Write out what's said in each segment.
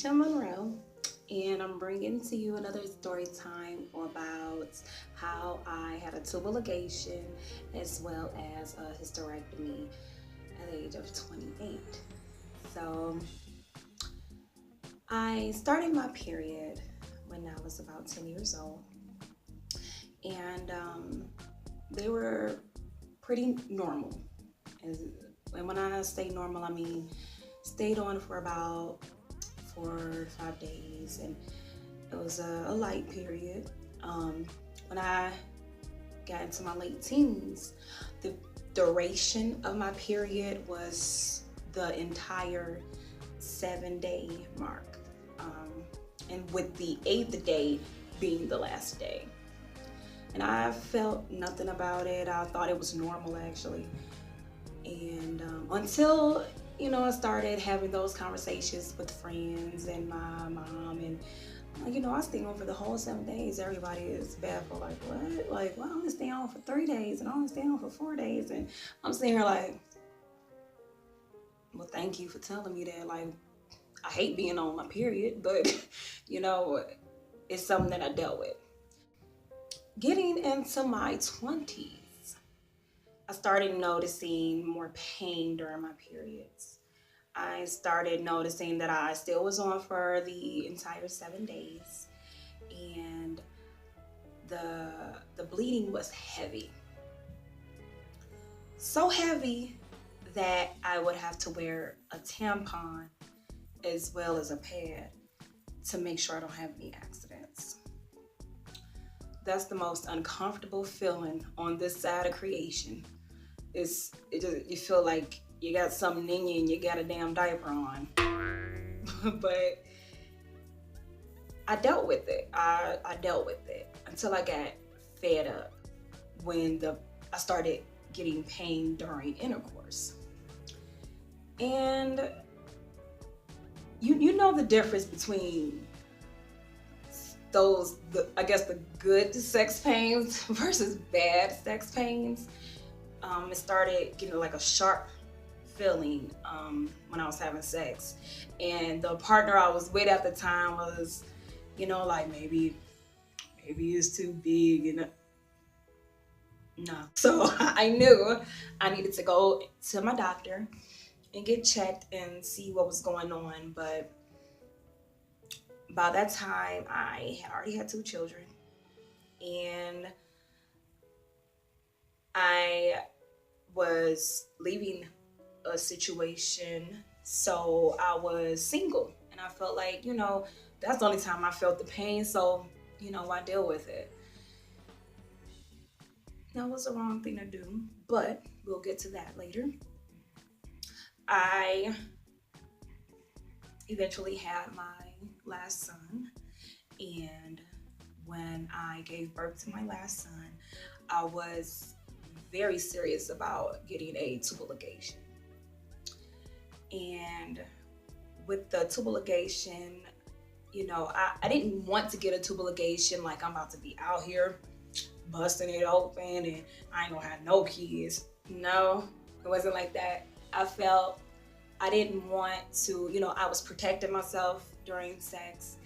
Keisha Monroe, and I'm bringing to you another story time about how I had a tubal ligation as well as a hysterectomy at the age of 28. So I started my period when I was about 10 years old, and they were pretty normal. And when I say normal, I mean stayed on for about 4 to 5 days, and it was a light period. When I got into my late teens, the duration of my period was the entire 7-day mark, and with the 8th day being the last day. And I felt nothing about it. I thought it was normal, actually. And until I started having those conversations with friends and my mom, and I stay on for the whole 7 days. Everybody is baffled, like, what? Like, well, I only stay on for 3 days, and I only stay on for 4 days, and I'm sitting here like, well, thank you for telling me that. Like, I hate being on my period, but it's something that I dealt with. Getting into my 20s, I started noticing more pain during my periods. I started noticing that I still was on for the entire 7 days, and the bleeding was heavy. So heavy that I would have to wear a tampon as well as a pad to make sure I don't have any accidents. That's the most uncomfortable feeling on this side of creation. You feel like you got something in you and you got a damn diaper on. But I dealt with it. I dealt with it until I got fed up when I started getting pain during intercourse. And you know the difference between the good sex pains versus bad sex pains. It started getting like a sharp feeling when I was having sex, and the partner I was with at the time was, like maybe it's too big, no. So I knew I needed to go to my doctor and get checked and see what was going on. But by that time, I had already had 2 children, and I was leaving a situation, so I was single, and I felt like, that's the only time I felt the pain, so, I deal with it. That was the wrong thing to do, but we'll get to that later. I eventually had my last son, and when I gave birth to my last son, I was very serious about getting a tubal ligation. And with the tubal ligation, I didn't want to get a tubal ligation like I'm about to be out here busting it open and I ain't gonna have no kids. No, it wasn't like that. I felt I didn't want to, I was protecting myself during sex,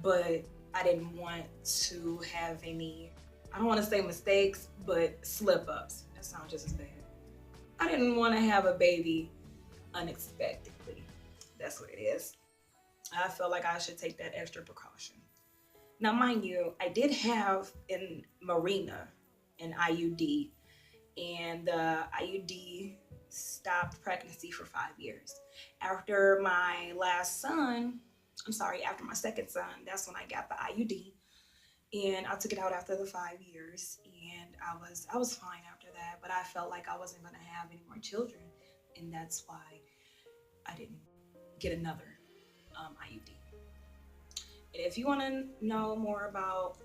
but I didn't want to have any, I don't want to say mistakes, but slip-ups. That sounds just as bad. I didn't want to have a baby unexpectedly. That's what it is. I felt like I should take that extra precaution. Now, mind you, I did have in Marina an IUD, and the IUD stopped pregnancy for 5 years. After my second son, that's when I got the IUD, and I took it out after the 5 years, and I was fine after that, but I felt like I wasn't gonna have any more children, and that's why I didn't get another IUD. And if you want to know more about,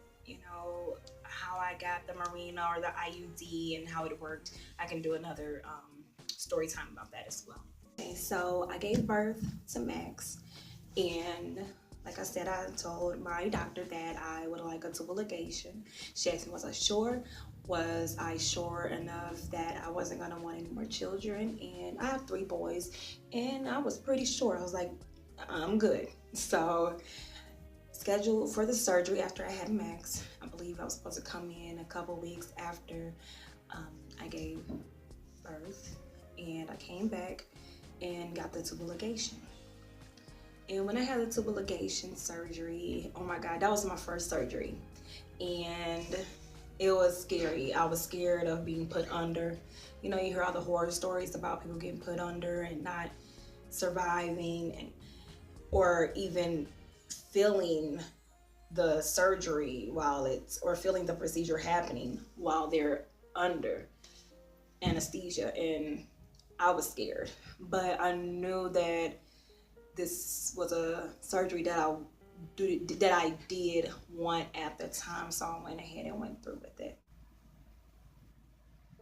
how I got the Marina or the IUD and how it worked, I can do another story time about that as well. Okay, so I gave birth to Max, and like I said, I told my doctor that I would like a tubal ligation. She asked me, was I sure enough that I wasn't gonna want any more children? And I have 3 boys, and I was pretty sure. I was like, I'm good. So scheduled for the surgery after I had Max. I believe I was supposed to come in a couple weeks after I gave birth, and I came back and got the tubal ligation. And when I had the tubal ligation surgery, oh my God, that was my first surgery. And it was scary. I was scared of being put under. You know, you hear all the horror stories about people getting put under and not surviving, and or even feeling the surgery while or feeling the procedure happening while they're under anesthesia. And I was scared, but I knew that this was a surgery that I did want at the time, so I went ahead and went through with it.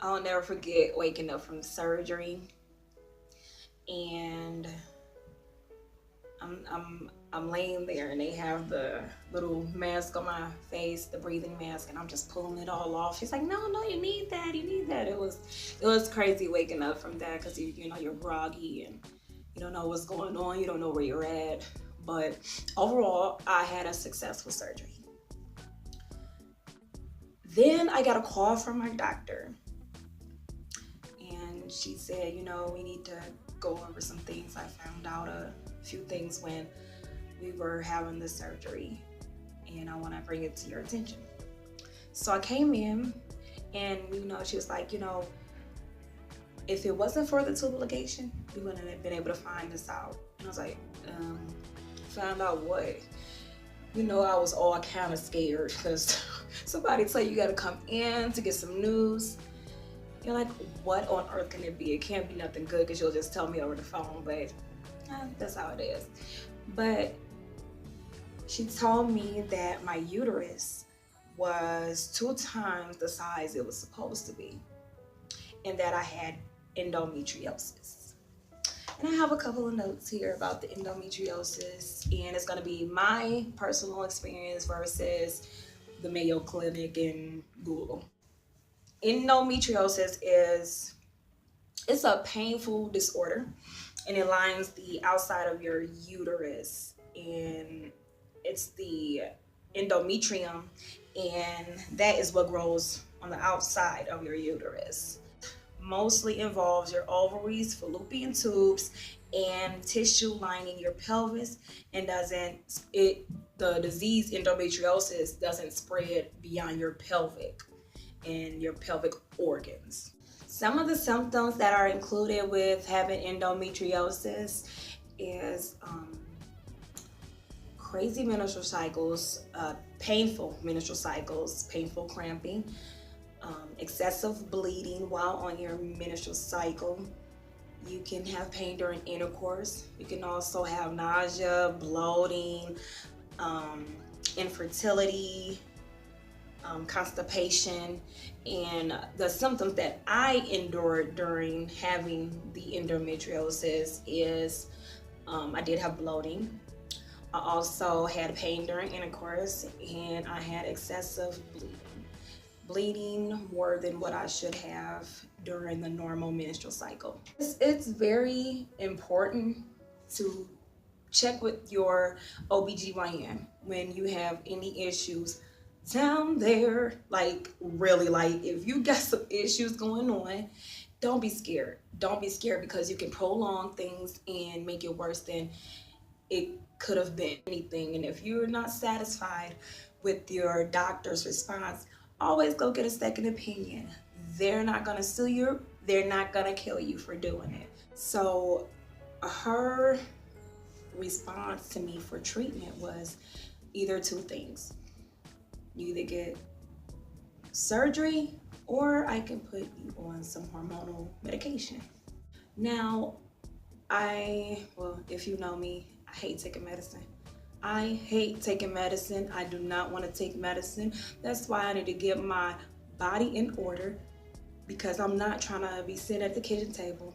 I'll never forget waking up from the surgery, and I'm laying there, and they have the little mask on my face, the breathing mask, and I'm just pulling it all off. She's like, no, you need that, It was crazy waking up from that, because you know, you're groggy and you don't know what's going on, you don't know where you're at. But overall, I had a successful surgery. Then I got a call from my doctor, and she said, you know, we need to go over some things. I found out a few things when we were having the surgery, and I want to bring it to your attention. So I came in, and you know, she was like, you know, if it wasn't for the tubal ligation, we wouldn't have been able to find this out. And I was like, found out what? You know, I was all kind of scared, because somebody tell you gotta come in to get some news. You're like, what on earth can it be? It can't be nothing good, because you'll just tell me over the phone, but that's how it is. But she told me that my uterus was 2 times the size it was supposed to be, and that I had endometriosis. And I have a couple of notes here about the endometriosis, and it's going to be my personal experience versus the Mayo Clinic and Google. Endometriosis it's a painful disorder, and it lines the outside of your uterus, and it's the endometrium, and that is what grows on the outside of your uterus. Mostly involves your ovaries, fallopian tubes, and tissue lining your pelvis, and the disease endometriosis doesn't spread beyond your pelvic and your pelvic organs. Some of the symptoms that are included with having endometriosis is crazy menstrual cycles, painful menstrual cycles, painful cramping, excessive bleeding while on your menstrual cycle. You can have pain during intercourse. You can also have nausea, bloating, infertility, constipation. And the symptoms that I endured during having the endometriosis is I did have bloating. I also had pain during intercourse, and I had excessive bleeding more than what I should have during the normal menstrual cycle. It's very important to check with your OBGYN when you have any issues down there. Like, really, like, if you got some issues going on, don't be scared. Don't be scared, because you can prolong things and make it worse than it could have been. Anything. And if you're not satisfied with your doctor's response, always go get a second opinion. They're not gonna sue you. They're not gonna kill you for doing it. So her response to me for treatment was either 2 things. You either get surgery, or I can put you on some hormonal medication. Now, if you know me, I hate taking medicine. I hate taking medicine. I do not want to take medicine. That's why I need to get my body in order, because I'm not trying to be sitting at the kitchen table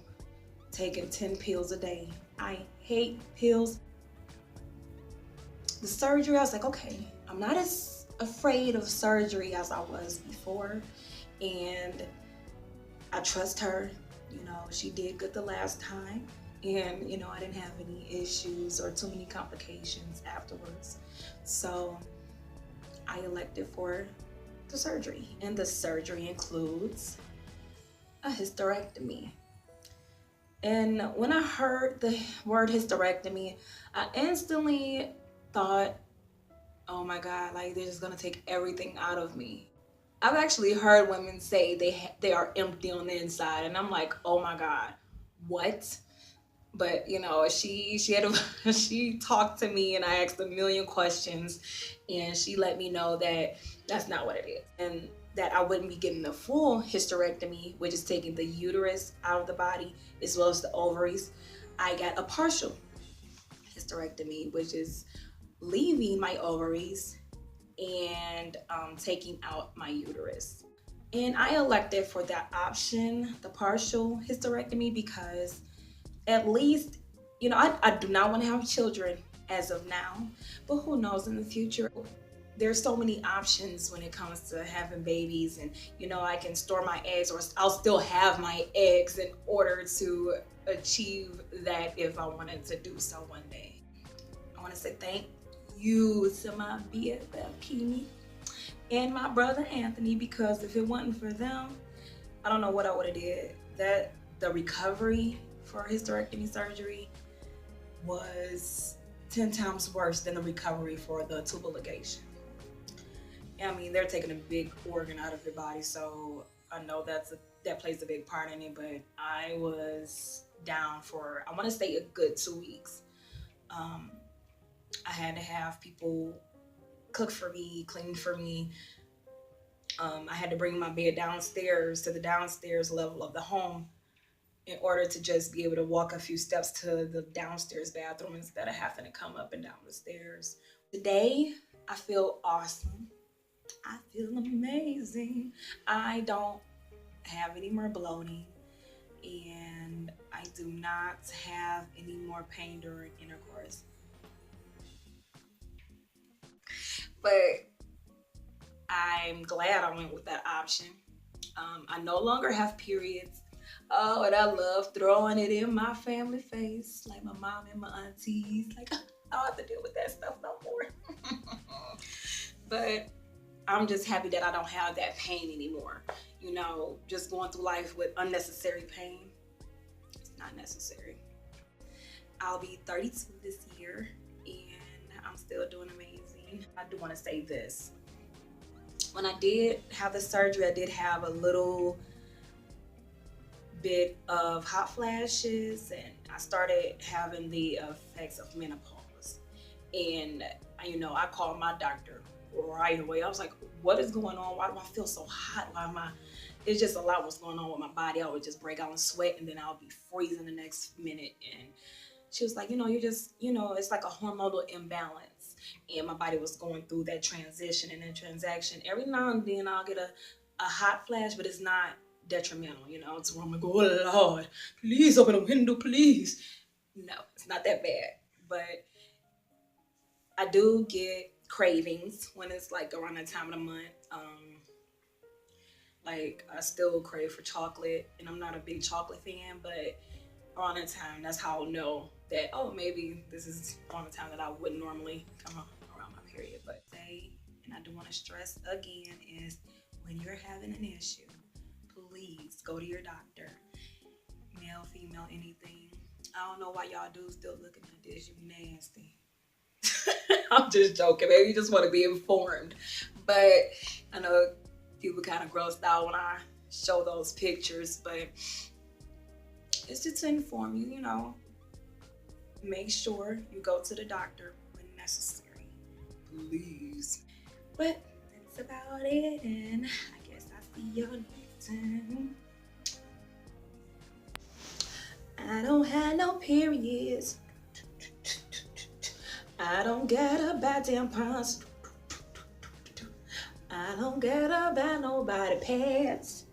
taking 10 pills a day. I hate pills. The surgery, I was like, okay, I'm not as afraid of surgery as I was before, and I trust her. You know, she did good the last time, And, you know, I didn't have any issues or too many complications afterwards. So I elected for the surgery. And the surgery includes a hysterectomy. And when I heard the word hysterectomy, I instantly thought, oh my God, like they're just gonna take everything out of me. I've actually heard women say they are empty on the inside, and I'm like, oh my God, what? But you know, she had she talked to me, and I asked a million questions, and she let me know that that's not what it is, and that I wouldn't be getting the full hysterectomy, which is taking the uterus out of the body as well as the ovaries. I got a partial hysterectomy, which is leaving my ovaries and taking out my uterus. And I elected for that option, the partial hysterectomy, because at least, you know, I do not want to have children as of now, but who knows in the future. There's so many options when it comes to having babies, and you know, I can store my eggs, or I'll still have my eggs in order to achieve that if I wanted to do so one day. I want to say thank you to my BFF Kimi and my brother Anthony, because if it wasn't for them, I don't know what I would have did. That the recovery for hysterectomy surgery was 10 times worse than the recovery for the tubal ligation. I mean, they're taking a big organ out of your body, so I know that plays a big part in it, but I was down for, I want to say, a good 2 weeks. I had to have people cook for me, clean for me. I had to bring my bed downstairs to the downstairs level of the home in order to just be able to walk a few steps to the downstairs bathroom instead of having to come up and down the stairs. Today, I feel awesome. I feel amazing. I don't have any more bloating, and I do not have any more pain during intercourse. But I'm glad I went with that option. I no longer have periods. Oh, and I love throwing it in my family face, like my mom and my aunties. Like, I don't have to deal with that stuff no more. But I'm just happy that I don't have that pain anymore. You know, just going through life with unnecessary pain, it's not necessary. I'll be 32 this year, and I'm still doing amazing. I do want to say this. When I did have the surgery, I did have a little bit of hot flashes, and I started having the effects of menopause. And you know, I called my doctor right away. I was like, what is going on? Why do I feel so hot? Why am I, it's just a lot was going on with my body. I would just break out in sweat, and then I'll be freezing the next minute. And she was like, you know, you're just, you know, it's like a hormonal imbalance. And my body was going through that transition and that transaction. Every now and then I'll get a hot flash, but it's not detrimental, you know. It's where I'm like, oh Lord, please open a window, please. No, it's not that bad. But I do get cravings when it's like around that time of the month. Like, I still crave for chocolate, and I'm not a big chocolate fan, but around that time, that's how I'll know that, oh, maybe this is around the time that I wouldn't normally come around my period. But and I do want to stress again, is when you're having an issue, please go to your doctor. Male, female, anything. I don't know why y'all dudes still looking at this. You nasty. I'm just joking. Maybe you just want to be informed. But I know people kind of grossed out when I show those pictures, but it's just to inform you, you know, make sure you go to the doctor when necessary, please. But that's about it, and I guess I'll see y'all next time. I don't have no periods. I don't get a bad tampons. I don't get a bad nobody pants.